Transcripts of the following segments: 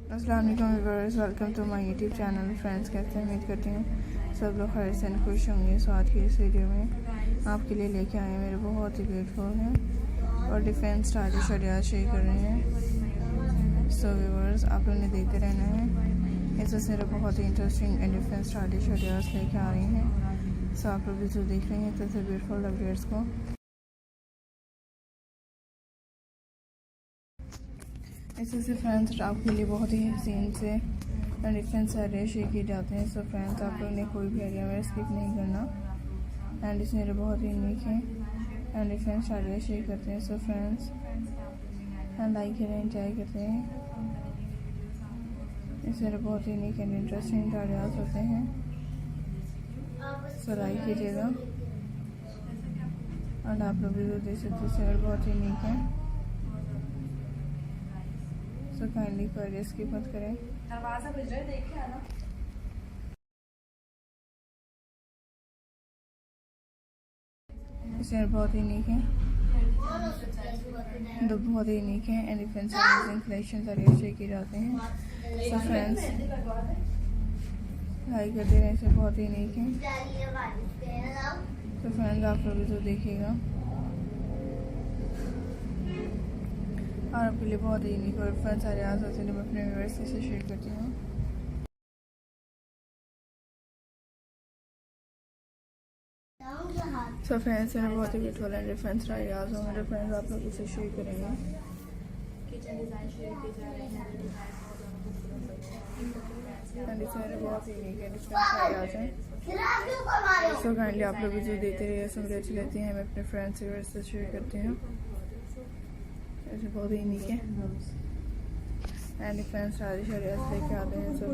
अस्सलाम वालेकुम viewers, welcome to my YouTube channel. Friends, कैसे उम्मीद करती हूँ सब लोग खैर से खुश होंगे। सो आज की इस वीडियो में आपके लिए लेके आए हैं मेरे बहुत ही ब्यूटीफुल हैं और डिफरेंट स्टाइलिश आइडियाज शेयर कर रहे हैं। सो व्यूअर्स, आप लोगों ने देखते रहना है। इससे मेरे बहुत ही interesting and different stylish ideas लेके आ रही हैं। सो आप लोग भी जो देख रहे हैं इतने ब्यूटीफुल अपडेट्स को। इससे फ्रेंड्स आपके लिए बहुत ही हसीन से डिफरेंट सारे शेयर किए जाते हैं। सो फ्रेंड्स, आप लोग ने कोई भी आइडिया मेरा स्किप नहीं करना एंड इसमें बहुत ही यूनिक है एंड डिफरेंट आइडिया शेयर करते हैं। सो फ्रेंड्स, लाइक करें, एंजॉय करते हैं। इसमें बहुत ही यूनिक एंड इंटरेस्टिंग आइडियाज होते हैं। सो लाइक कीजिएगा एंड आप लोग भी देख सकते हैं बहुत ही यूनिक है। सो काइंडली कोई स्किप मत करें। दरवाजा बज रहा है, देख के आना। इसमें बहुत ही यूनिक है, दो बहुत ही यूनिक है एंड डिफरेंट कलेक्शन शेयर किए जाते हैं। सो फ्रेंड्स, लाइक करते रहें, इसे बहुत ही यूनिक है। तो फ्रेंड्स, आप लोग तो देखिएगा और आपके लिए बहुत ही यूनिक और फन सारे आज होते हैं। मैं अपने व्यूअर्स से शेयर करती हूँ। सो फ्रेंड्स, मेरे बहुत ही ब्यूटीफुल एंड डिफरेंट आइडियाज हो मेरे फ्रेंड्स, आप लोग इसे शेयर करेंगे। किचन डिजाइन शेयर किए जा रहे हैं। एंड इसमें मेरे बहुत ही यूनिक एंड डिफरेंट आइडियाज हैं। सो काइंडली आप लोग जो देते रहिए, मुझे अच्छी लगती है। मैं अपने फ्रेंड्स व्यूअर्स से शेयर करती हूँ। ऐसे बहुत ही यूनिक है एंड डिफरेंट स्टाइलिश आइडियाज लेके आते हैं। सो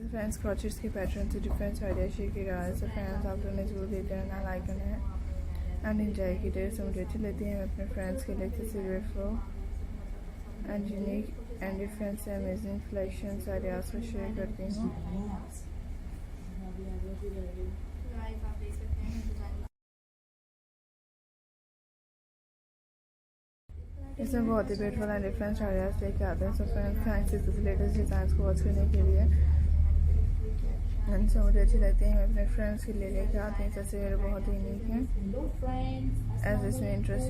फ्रेंड्स, क्रॉचेट्स के पैटर्न से डिफरेंट आइडिया शेयर किया जा रहा है। सो फ्रेंड्स, आप लोगों ने जरूर देते रहना, लाइक करना है एंड एंजॉय की डेट से मुझे अच्छी लगती है। मैं अपने फ्रेंड्स के लिए beautiful and unique and different से अमेजिंग कलेक्शन आइडियाज को शेयर करती हूँ। इसमें बहुत ही ब्यूटीफुल एंड डिफरेंट आइडियाज लेके आते हैं। सो फ्रेंड्स, थैंक्स इस लेटेस्ट डिज़ाइंस को वॉच करने के लिए एंड सो मुझे अच्छी लगती है। मैं अपने फ्रेंड्स के लिए लेके आते हैं। जैसे बहुत ही यूनिक है एज इसमें इंटरेस्ट